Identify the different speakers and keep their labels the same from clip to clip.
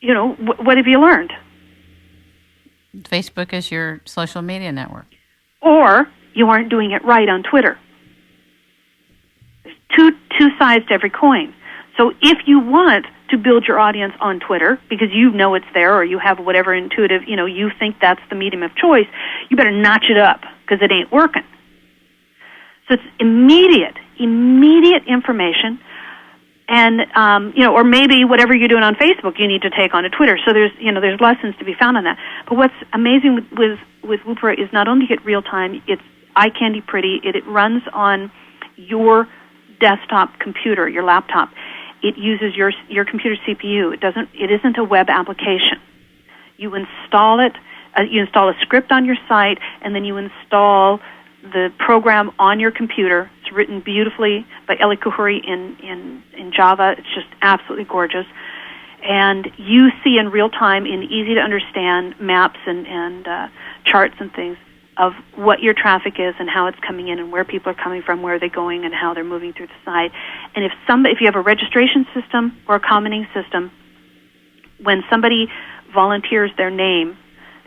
Speaker 1: what have you learned?
Speaker 2: Facebook is your social media network.
Speaker 1: Or you aren't doing it right on Twitter. There's two sides to every coin. So if you want to build your audience on Twitter because you know it's there or you have whatever intuitive, you think that's the medium of choice, you better notch it up because it ain't working. So it's immediate information. And, or maybe whatever you're doing on Facebook, you need to take on to Twitter. So there's lessons to be found on that. But what's amazing with Woopra is not only get real time, it's eye candy pretty. It runs on your desktop computer, your laptop. It uses your computer CPU. It isn't a web application. You install it, you install a script on your site, and then you install the program on your computer. It's written beautifully by Eli Kuhuri in Java. It's just absolutely gorgeous. And you see in real time, in easy to understand maps and charts and things of what your traffic is and how it's coming in and where people are coming from, where they're going, and how they're moving through the site. And if you have a registration system or a commenting system, when somebody volunteers their name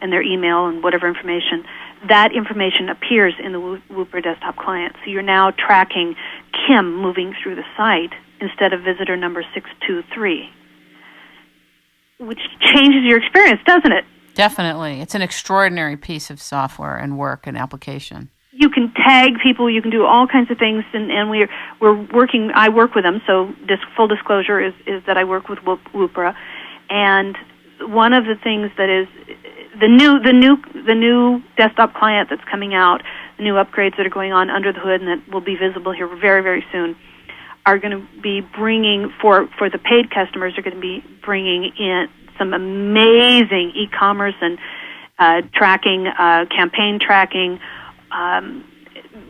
Speaker 1: and their email and whatever information, that information appears in the Woopra desktop client. So you're now tracking Kim moving through the site instead of visitor number 623, which changes your experience, doesn't it?
Speaker 2: Definitely. It's an extraordinary piece of software and work and application.
Speaker 1: You can tag people, you can do all kinds of things, and we're working, I work with them, so full disclosure is that I work with Woopra, and one of the things that is the new desktop client that's coming out, the new upgrades that are going on under the hood and that will be visible here very, very soon, are going to be bringing, for the paid customers, are going to be bringing in some amazing e-commerce and tracking, campaign tracking,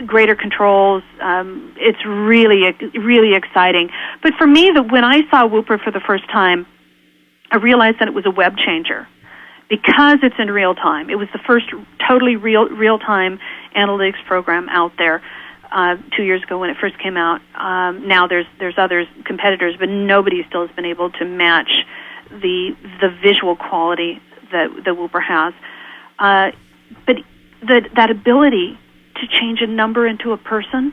Speaker 1: greater controls. It's really exciting. But for me, when I saw Woopra for the first time, I realized that it was a web changer because it's in real time. It was the first totally real-time analytics program out there 2 years ago when it first came out. Now there's other competitors, but nobody still has been able to match the visual quality that Woopra has. But that ability to change a number into a person,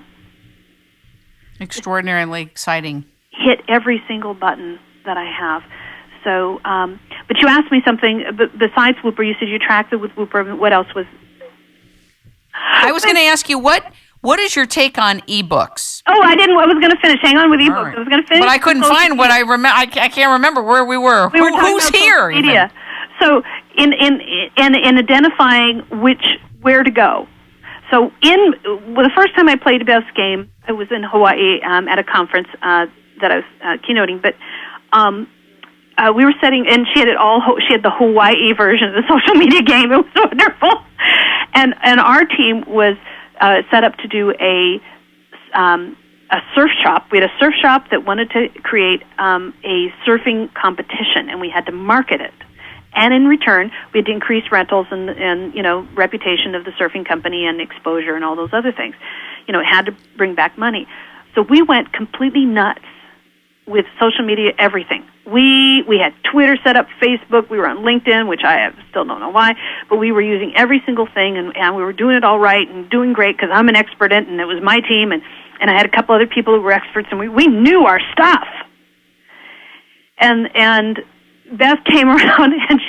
Speaker 2: extraordinarily exciting.
Speaker 1: Hit every single button that I have. So, but you asked me something besides Woopra. You said you tracked it with Woopra. What else was?
Speaker 2: I was going to ask you what is your take on ebooks?
Speaker 1: Oh, I didn't. I was going to finish. Hang on with ebooks. Right. I was going to finish,
Speaker 2: but I couldn't find what I remember. I can't remember where we were. Who's here?
Speaker 1: Media. So, in identifying where to go. So, the first time I played a best game, I was in Hawaii at a conference that I was keynoting, but. We were setting, and she had it all. She had the Hawaii version of the social media game. It was wonderful, and our team was set up to do a surf shop. We had a surf shop that wanted to create a surfing competition, and we had to market it. And in return, we had to increase rentals and reputation of the surfing company and exposure and all those other things. It had to bring back money. So we went completely nuts with social media, everything. We had Twitter set up, Facebook, we were on LinkedIn, which I still don't know why, but we were using every single thing, and we were doing it all right and doing great because I'm an expert in it, and it was my team, and I had a couple other people who were experts, and we knew our stuff. And Beth came around, and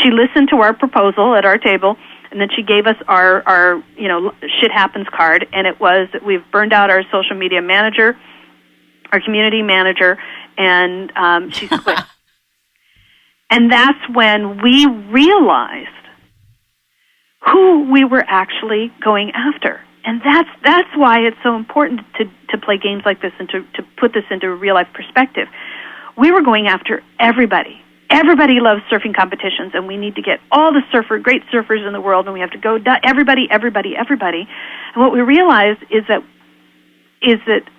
Speaker 1: she listened to our proposal at our table, and then she gave us our shit happens card, and it was that we've burned out our social media manager, our community manager, and she's quit. And that's when we realized who we were actually going after. And that's why it's so important to play games like this and to put this into a real-life perspective. We were going after everybody. Everybody loves surfing competitions, and we need to get all the great surfers in the world, and we have to go everybody. And what we realized is that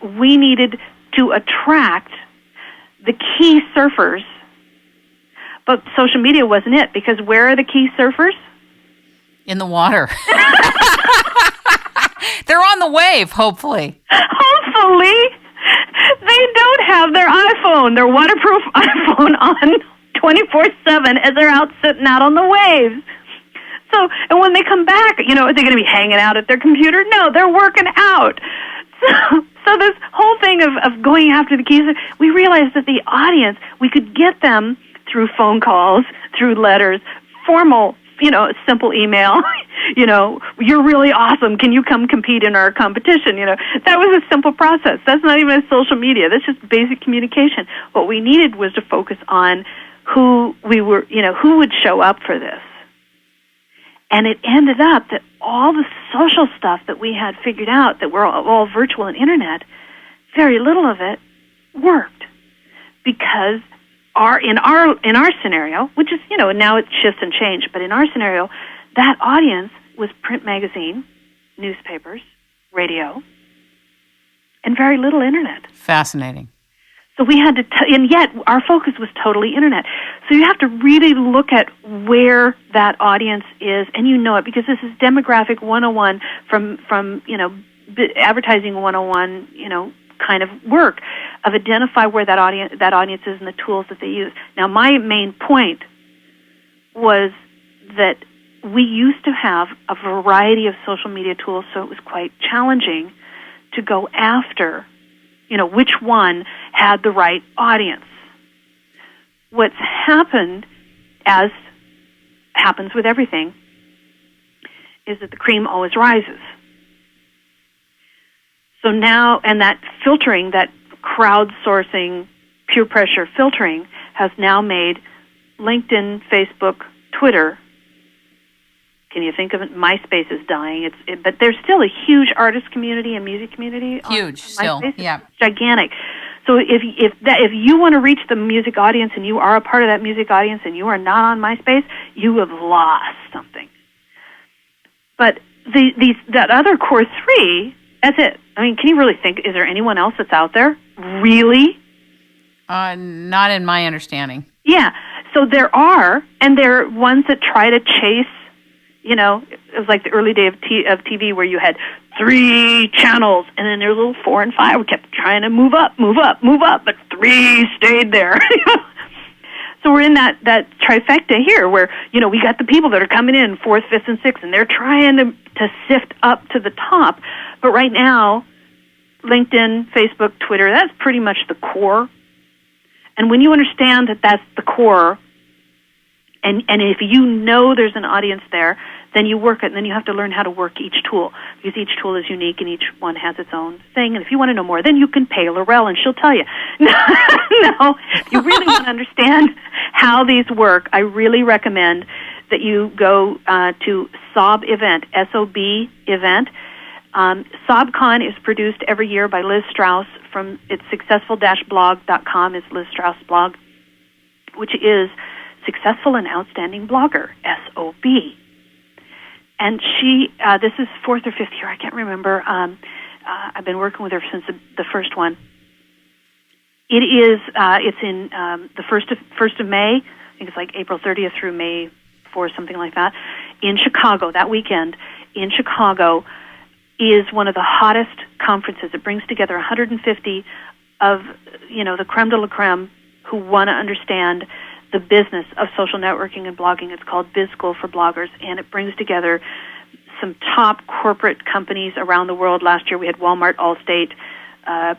Speaker 1: we needed to attract the key surfers, but social media wasn't it, because where are the key surfers?
Speaker 2: In the water. They're on the wave, hopefully. Hopefully.
Speaker 1: They don't have their waterproof iPhone on 24/7 as they're out sitting out on the waves. So, and when they come back, are they going to be hanging out at their computer? No, they're working out. So this whole thing of going after the keys, we realized that the audience, we could get them through phone calls, through letters, formal, simple email, you're really awesome. Can you come compete in our competition? That was a simple process. That's not even a social media. That's just basic communication. What we needed was to focus on who would show up for this. And it ended up that all the social stuff that we had figured out that were all virtual and internet, very little of it worked because in our scenario, which is now it shifts and changes, but in our scenario, that audience was print magazine, newspapers, radio, and very little internet.
Speaker 2: Fascinating.
Speaker 1: So we had to, and yet our focus was totally internet. So you have to really look at where that audience is, and it because this is demographic 101 from advertising 101, kind of work of identify where that audience is and the tools that they use. Now, my main point was that we used to have a variety of social media tools, so it was quite challenging to go after which one had the right audience. What's happened, as happens with everything, is that the cream always rises. So now, and that filtering, that crowdsourcing, peer pressure filtering, has now made LinkedIn, Facebook, Twitter. Can you think of it? MySpace is dying. But there's still a huge artist community and music community.
Speaker 2: Huge, still,
Speaker 1: MySpace.
Speaker 2: yeah,
Speaker 1: it's gigantic. So if you want to reach the music audience and you are a part of that music audience and you are not on MySpace, you have lost something. But that other core three, that's it. I mean, can you really think? Is there anyone else that's out there? Really?
Speaker 2: Not in my understanding.
Speaker 1: Yeah. So there are, and there are ones that try to chase. It was like the early day of TV where you had 3 channels, and then there's little 4 and 5. We kept trying to move up, but 3 stayed there. So we're in that trifecta here where, we got the people that are coming in 4th, 5th, and 6th, and they're trying to sift up to the top. But right now, LinkedIn, Facebook, Twitter, that's pretty much the core. And when you understand that that's the core, and if there's an audience there, then you work it, and then you have to learn how to work each tool, because each tool is unique and each one has its own thing. And if you want to know more, then you can pay Lorelle and she'll tell you. No, if you really want to understand how these work, I really recommend that you go to SOB event, S-O-B event. SOBCon is produced every year by Liz Strauss from its successful-blog.com is Liz Strauss' blog, which is Successful and Outstanding Blogger, SOB. And she, this is 4th or 5th year, I can't remember. I've been working with her since the first one. It's in the 1st of May. I think it's like April 30th through May 4th, something like that. In Chicago, that weekend in Chicago is one of the hottest conferences. It brings together 150 of, the creme de la creme who want to understand the business of social networking and blogging. It's called Biz School for Bloggers, and it brings together some top corporate companies around the world. Last year we had Walmart, Allstate,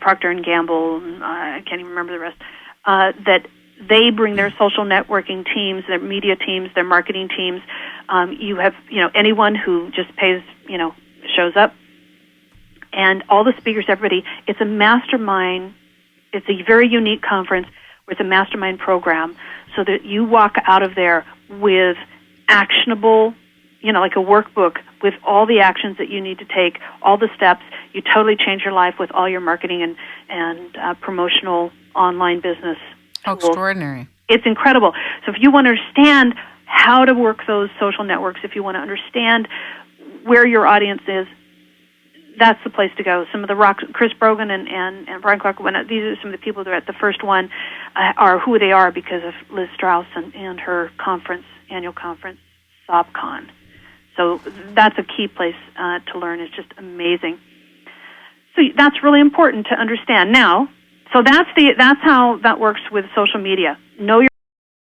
Speaker 1: Procter & Gamble, I can't even remember the rest, that they bring their social networking teams, their media teams, their marketing teams. You have, anyone who just pays, shows up. And all the speakers, everybody, it's a mastermind. It's a very unique conference where it's a mastermind program so that you walk out of there with actionable, like a workbook with all the actions that you need to take, all the steps. You totally change your life with all your marketing and promotional online business tools.
Speaker 2: Extraordinary.
Speaker 1: It's incredible. So if you want to understand how to work those social networks, if you want to understand where your audience is, that's the place to go. Some of the Chris Brogan and Brian Clark, these are some of the people that are at the first one, are who they are because of Liz Strauss and her annual conference, SOBCon. So that's a key place to learn. It's just amazing. So that's really important to understand. Now, so that's how that works with social media. Know your